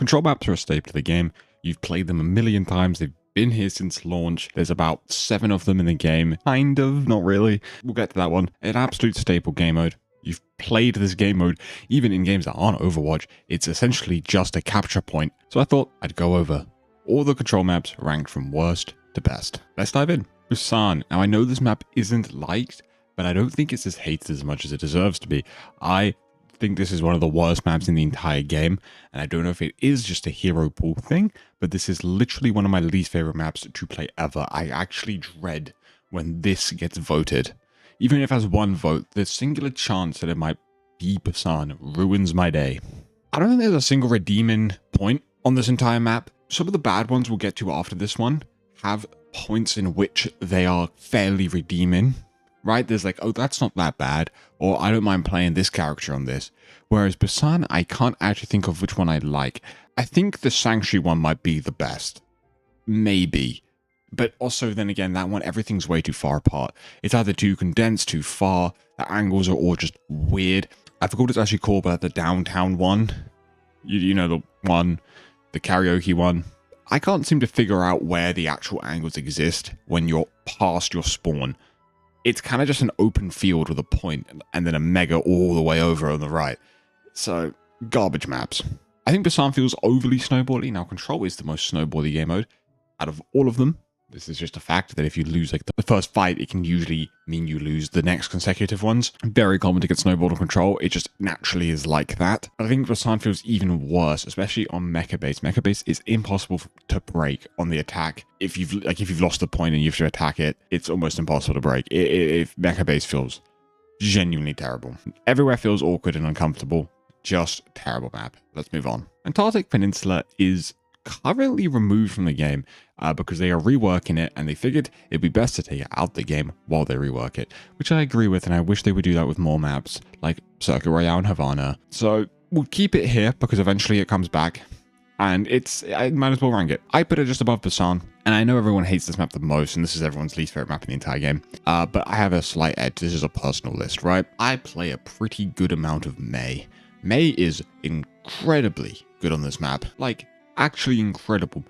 Control maps are a staple of the game. You've played them a million times. They've been here since launch. There's about 7 of them in the game. Kind of, not really. We'll get to that one. An absolute staple game mode. You've played this game mode even in games that aren't Overwatch. It's essentially just a capture point. So I thought I'd go over all the control maps ranked from worst to best. Let's dive in. Busan. Now I know this map isn't liked, but I don't think it's as hated as much as it deserves to be. I think this is one of the worst maps in the entire game, and I don't know if it is just a hero pool thing, but this is literally one of my least favorite maps to play ever. I actually dread when this gets voted. Even if it has one vote, the singular chance that it might be Busan ruins my day. I don't think there's a single redeeming point on this entire map. Some of the bad ones we'll get to after this one have points in which they are fairly redeeming, right? There's like, oh, that's not that bad, or I don't mind playing this character on this. Whereas Busan, I can't actually think of which one I like. I think the Sanctuary one might be the best. Maybe. But also, then again, that one, everything's way too far apart. It's either too condensed, too far, the angles are all just weird. I forgot what it's actually called, but the downtown one. You know, the one, the karaoke one. I can't seem to figure out where the actual angles exist when you're past your spawn. It's kind of just an open field with a point and then a mega all the way over on the right. So, garbage maps. I think Busan feels overly snowbally. Now, Control is the most snowbally game mode out of all of them. This is just a fact that if you lose like the first fight, it can usually mean you lose the next consecutive ones. Very common to get snowballed on Control. It just naturally is like that. I think Busan feels even worse, especially on Mecha Base. Mecha Base is impossible to break on the attack. If you've lost the point and you have to attack it, it's almost impossible to break. If Mecha Base feels genuinely terrible. Everywhere feels awkward and uncomfortable. Just terrible map. Let's move on. Antarctic Peninsula is currently removed from the game because they are reworking it, and they figured it'd be best to take it out the game while they rework it, which I agree with, and I wish they would do that with more maps like Circuit Royale and Havana. So we'll keep it here because eventually it comes back, and I might as well rank it. I put it just above Busan, and I know everyone hates this map the most, and this is everyone's least favorite map in the entire game, but I have a slight edge. This is a personal list, right? I play a pretty good amount of Mei. Mei is incredibly good on this map. Like, actually incredible.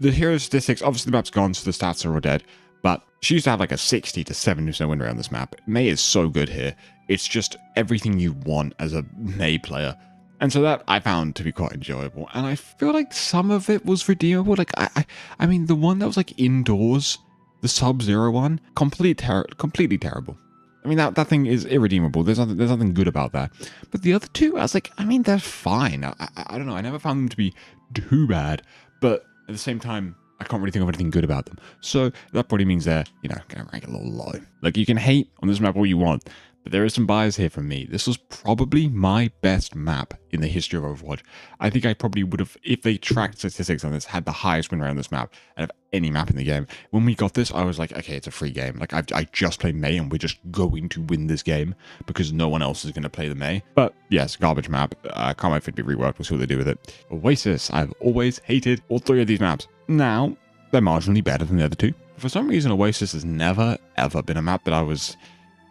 The hero statistics, obviously the map's gone, so the stats are all dead, but she used to have like a 60 to 70% win rate on this map. Mei is so good here. It's just everything you want as a Mei player. And so that I found to be quite enjoyable. And I feel like some of it was redeemable. Like, I mean, the one that was like indoors, the Sub-Zero one, completely terrible. I mean, that thing is irredeemable. There's nothing good about that. But the other two, I was like, I mean, they're fine. I don't know. I never found them to be too bad. But at the same time, I can't really think of anything good about them. So that probably means they're, going to rank a little low. Like, you can hate on this map all you want, but there is some bias here from me. This was probably my best map in the history of Overwatch. I think I probably would have, if they tracked statistics on this, had the highest win rate on this map out of any map in the game. When we got this, I was like, okay, it's a free game. Like, I just played Mei, and we're just going to win this game because no one else is going to play the Mei. But yes, garbage map. Can't wait for it to be reworked. We'll see what they do with it. Oasis. I've always hated all 3 of these maps. Now, they're marginally better than the other 2. For some reason, Oasis has never, ever been a map that I was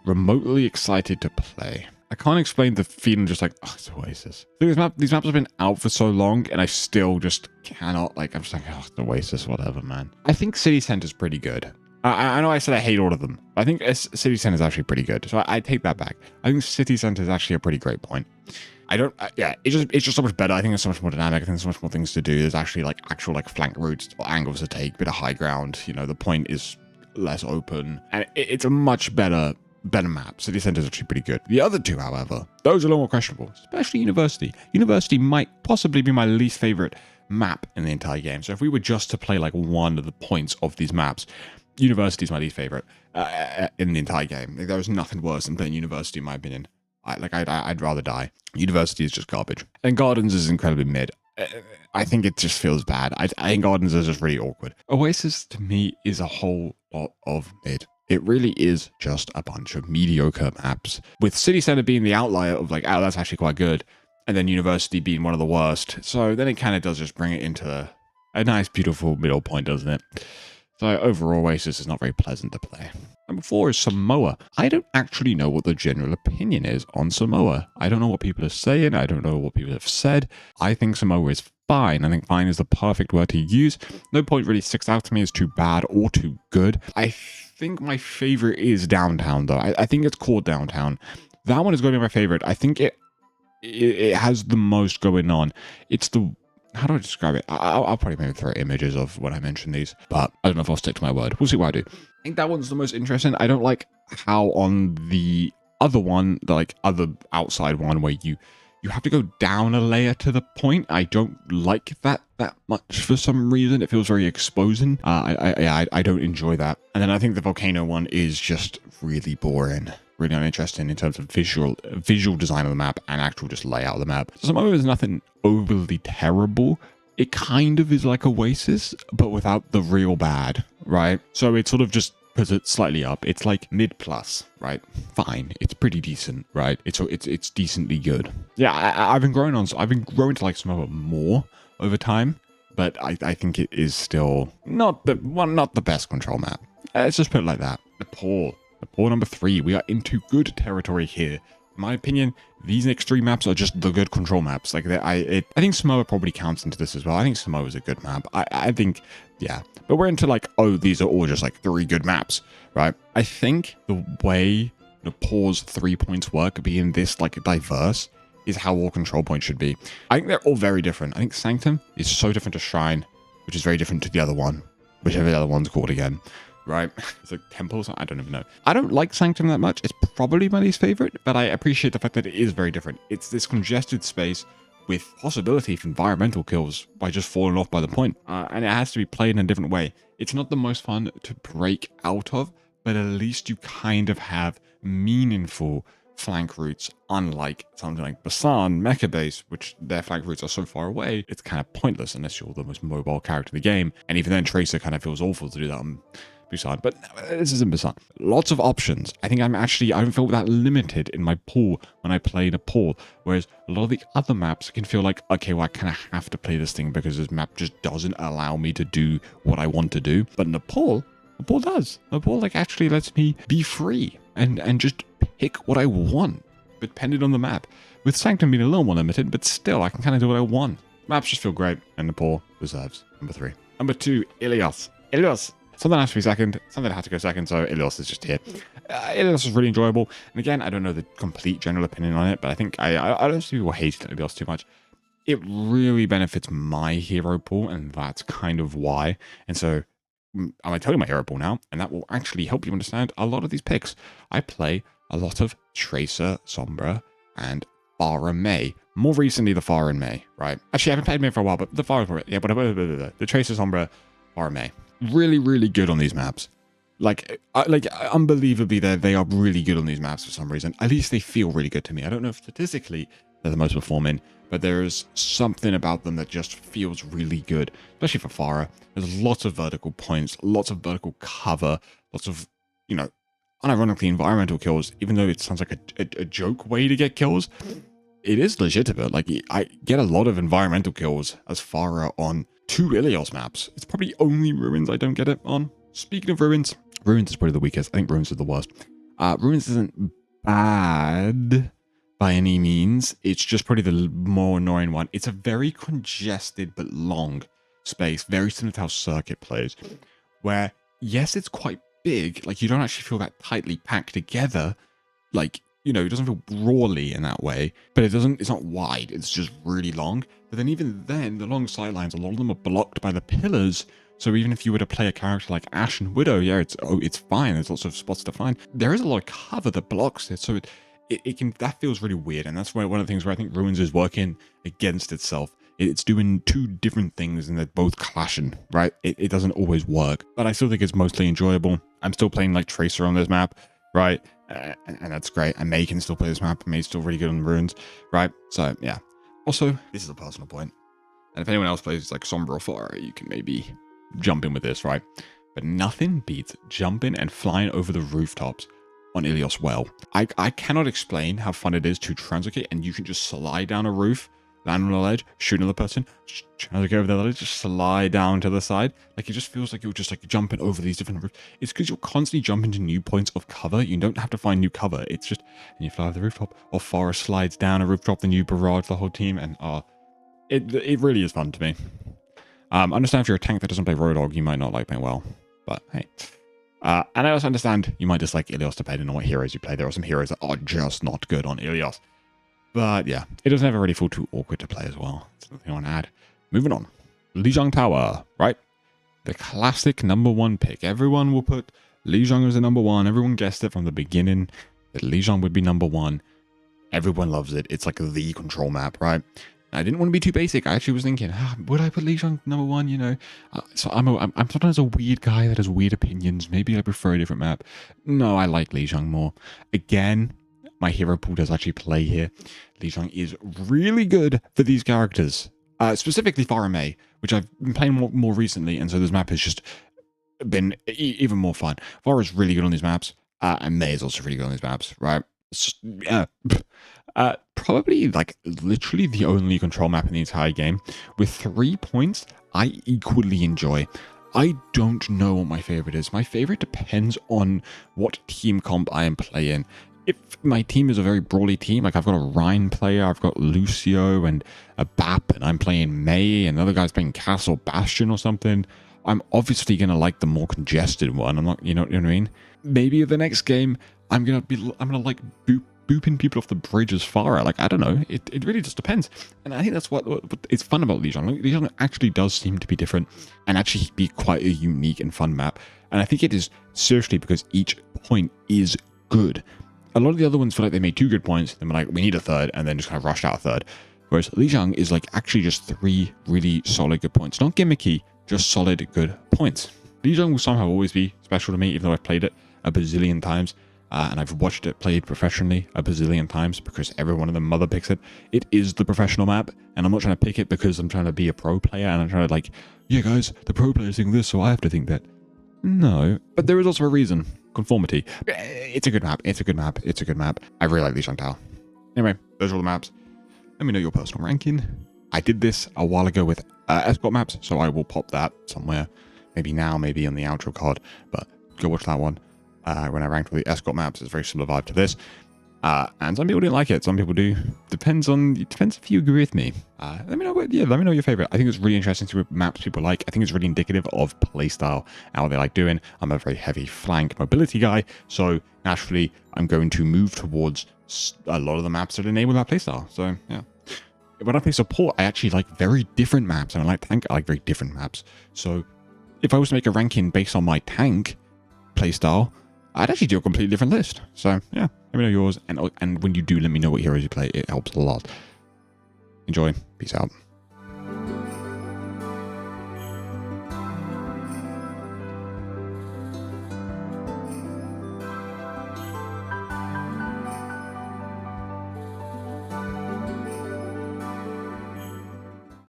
remotely excited to play. I can't explain the feeling, just like, oh, it's Oasis. These maps have been out for so long, and I still just cannot, like, I'm just like, oh, it's Oasis, whatever, man. I think City Center's pretty good. I know I said I hate all of them, but I think City Center's actually pretty good, so I take that back. I think City Center's actually a pretty great point. It's just so much better. I think there's so much more dynamic. I think there's so much more things to do. There's actually like actual like flank routes or angles to take, bit of high ground. The point is less open, and it's a much better map. City Center is actually pretty good. The other 2, however, those are a little more questionable, especially University. University might possibly be my least favorite map in the entire game. So if we were just to play like one of the points of these maps, University is my least favorite in the entire game. Like, there was nothing worse than playing University in my opinion. I'd rather die. University is just garbage. And Gardens is incredibly mid. I think it just feels bad. I think Gardens is just really awkward. Oasis, to me, is a whole lot of mid. It really is just a bunch of mediocre maps, with City Center being the outlier of like, oh, that's actually quite good, and then University being one of the worst. So then it kind of does just bring it into a nice, beautiful middle point, doesn't it? So overall, Oasis is not very pleasant to play. Number 4 is Samoa. I don't actually know what the general opinion is on Samoa. I don't know what people are saying. I don't know what people have said. I think Samoa is fine. I think fine is the perfect word to use. No point really sticks out to me as too bad or too good. I think my favorite is Downtown, though. I think it's called Downtown. That one is going to be my favorite. I think it has the most going on. It's the... How do I describe it? I'll probably maybe throw images of when I mention these, but I don't know if I'll stick to my word. We'll see what I do. I think that one's the most interesting. I don't like how on the other one, the like other outside one where you have to go down a layer to the point. I don't like that much for some reason. It feels very exposing. I don't enjoy that. And then I think the volcano one is just really boring, really uninteresting in terms of visual design of the map and actual just layout of the map. So some of it is nothing overly terrible. It kind of is like Oasis, but without the real bad, right? So it sort of just puts it slightly up. It's like mid plus, right? Fine. It's pretty decent, right? It's decently good. Yeah, I've been growing to like some of it more over time, but I think it is still not the best control map. Let's just put it like that. Nepal number 3. We are into good territory here. In my opinion, these next 3 maps are just the good control maps. Like I think Samoa probably counts into this as well. I think Samoa is a good map. I think, yeah. But we're into like, oh, these are all just like 3 good maps, right? I think the way Nepal's 3 points work being this like diverse is how all control points should be. I think they're all very different. I think Sanctum is so different to Shrine, which is very different to the other one, whichever the other one's called again. Right? It's like temples. I don't even know. I don't like Sanctum that much. It's probably my least favorite, but I appreciate the fact that it is very different. It's this congested space with possibility for environmental kills by just falling off by the point. And it has to be played in a different way. It's not the most fun to break out of, but at least you kind of have meaningful flank routes, unlike something like Basan, Mecha Base, which their flank routes are so far away, it's kind of pointless unless you're the most mobile character in the game. And even then, Tracer kind of feels awful to do that on Busan, but this isn't Busan. Lots of options. I think I don't feel that limited in my pool when I play Nepal, whereas a lot of the other maps can feel like, okay, well, I kind of have to play this thing because this map just doesn't allow me to do what I want to do. But Nepal does. Nepal like actually lets me be free and just pick what I want, depending on the map. With Sanctum being a little more limited, but still, I can kind of do what I want. Maps just feel great, and Nepal deserves number 3. Number 2, Ilios. Something has to be second. Something had to go second, so Ilios is just here. Ilios is really enjoyable. And again, I don't know the complete general opinion on it, but I think I don't see people hating Ilios too much. It really benefits my hero pool, and that's kind of why. And so I'm going to tell you my hero pool now, and that will actually help you understand a lot of these picks. I play a lot of Tracer, Sombra, and Pharah Mei. More recently, the Pharah and Mei, right? Actually, I haven't played Mei for a while, but the Pharah, yeah, but the Tracer, Sombra, Pharah Mei. Really, really good on these maps. Like unbelievably, they are really good on these maps for some reason. At least they feel really good to me. I don't know if statistically they're the most performing, but there's something about them that just feels really good, especially for Pharah. There's lots of vertical points, lots of vertical cover, lots of, unironically environmental kills, even though it sounds like a joke way to get kills. It is legitimate. Like, I get a lot of environmental kills as Pharah on 2 Ilios maps. It's probably only Ruins I don't get it on. Speaking of Ruins is probably the weakest. I think Ruins is the worst. Ruins isn't bad by any means. It's just probably the more annoying one. It's a very congested but long space, very similar to how Circuit plays, where, yes, it's quite big. Like, you don't actually feel that tightly packed together. Like, it doesn't feel brawly in that way, but it's not wide. It's just really long. But then even then, the long sidelines, a lot of them are blocked by the pillars. So even if you were to play a character like Ashe and Widow, yeah, it's fine. There's lots of spots to find. There is a lot of cover that blocks it. So that feels really weird. And that's one of the things where I think Ruins is working against itself. It's doing 2 different things and they're both clashing, right? It doesn't always work, but I still think it's mostly enjoyable. I'm still playing like Tracer on this map, right? And that's great. And Mei can still play this map. Mei's still really good on Ruins, right? So, yeah. Also, this is a personal point. And if anyone else plays like Sombra or Pharah, you can maybe jump in with this, right? But nothing beats jumping and flying over the rooftops on Ilios well. I cannot explain how fun it is to translocate and you can just slide down a roof, land on a ledge, shoot another person, translocate over the ledge, just slide down to the side. Like, it just feels like you're just like jumping over these different roofs. It's because you're constantly jumping to new points of cover. You don't have to find new cover. It's just, and you fly over the rooftop, or Pharah slides down a rooftop, then you barrage the whole team, and It really is fun to me. I understand if you're a tank that doesn't play Road Dogg, you might not like playing well, but hey. And I also understand you might dislike Ilios depending on what heroes you play. There are some heroes that are just not good on Ilios. But yeah, it doesn't ever really feel too awkward to play as well. That's nothing I want to add. Moving on. Lijiang Tower, right? The classic #1 pick. Everyone will put Lijiang as the #1. Everyone guessed it from the beginning that Lijiang would be #1. Everyone loves it. It's like the control map, right? I didn't want to be too basic. I actually was thinking, would I put Lijiang #1, you know? So I'm sometimes a weird guy that has weird opinions. Maybe I prefer a different map. No, I like Lijiang more. Again, my hero pool does actually play here. Lijiang is really good for these characters. Specifically Pharah Mei, which I've been playing more recently, and so this map has just been even more fun. Pharah is really good on these maps, and Mei is also really good on these maps, right? Probably like literally the only control map in the entire game with 3 points I equally enjoy. I don't know what my favorite is. My favorite depends on what team comp I am playing. If my team is a very brawly team, like I've got a Rhine player, I've got Lucio and a Bap, and I'm playing Mei, and the other guy's playing Castle Bastion or something, I'm obviously gonna like the more congested one. I'm not, you know what I mean? Maybe the next game I'm gonna like booping people off the bridge as Pharah. Like, I don't know. It really just depends. And I think that's what it's fun about Lijiang. Lijiang actually does seem to be different and actually be quite a unique and fun map. And I think it is seriously because each point is good. A lot of the other ones feel like they made 2 good points, then we're like, we need a third, and then just kind of rushed out a third. Whereas Lijiang is like actually just 3 really solid good points. Not gimmicky, just solid good points. Lijiang will somehow always be special to me, even though I've played it a bazillion times. And I've watched it played professionally a bazillion times because every one of them mother picks it. It is the professional map, and I'm not trying to pick it because I'm trying to be a pro player, and I'm trying to like, yeah guys, the pro players think this, so I have to think that. No, but there is also a reason. Conformity. It's a good map. It's a good map. It's a good map. I really like Lijiang Tower. Anyway, those are all the maps. Let me know your personal ranking. I did this a while ago with escort maps, so I will pop that somewhere. Maybe now, maybe on the outro card, but go watch that one. When I ranked all the escort maps, it's a very similar vibe to this. And some people didn't like it, some people do. Depends if you agree with me. Let me know let me know your favorite. I think it's really interesting to see what maps people like. I think it's really indicative of playstyle and what they like doing. I'm a very heavy flank mobility guy, so naturally I'm going to move towards a lot of the maps that enable that playstyle. So yeah. When I play support, I actually like very different maps, and I like tank, I like very different maps. So if I was to make a ranking based on my tank playstyle, I'd actually do a completely different list. So yeah, let me know yours, and when you do, let me know what heroes you play. It helps a lot. Enjoy. Peace out.